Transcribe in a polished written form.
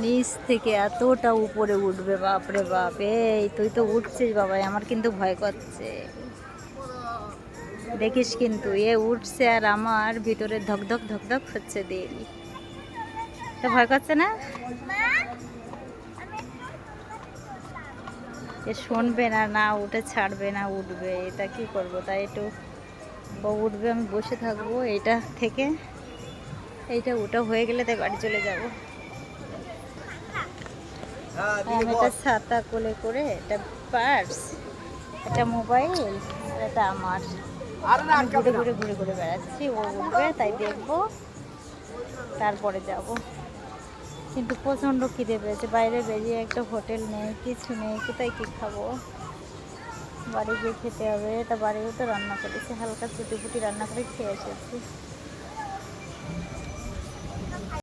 নিচ থেকে এতটা উপরে উঠবে, বাপরে বাপ। এই তুই তো উঠছিস বাবাই, আমার কিন্তু ভয় করছে। দেখিস কিন্তু এ উঠছে আর আমার ভিতরে ধকধক ধকধক হচ্ছে দিল। তো ভয় করছে না? এ শুনবে না, না উঠে ছাড়বে না, উঠবে। এটা কি করব, তাই একটু ও উঠবে, আমি বসে থাকবো এইটা থেকে। এইটা ওটা হয়ে গেলে তাই বাড়ি চলে যাব। আমি এটা ছাতা কোলে করে, এটা পার্স, এটা মোবাইল, আর এটা আমার। আমি ঘুরে ঘুরে ঘুরে ঘুরে বেড়াচ্ছি, ও উঠবে তাই দেখবো, তারপরে যাব। কিন্তু প্রচণ্ড খিদে পেয়েছে, বাইরে বেরিয়ে একটা হোটেল নেই, কিছু নেই, কোথায় কী খাবো। বাড়ি গিয়ে খেতে হবে। তা বাড়িও তো রান্না করেছি, হালকা চুটি ফুটি রান্না করে খেয়ে এসেছি।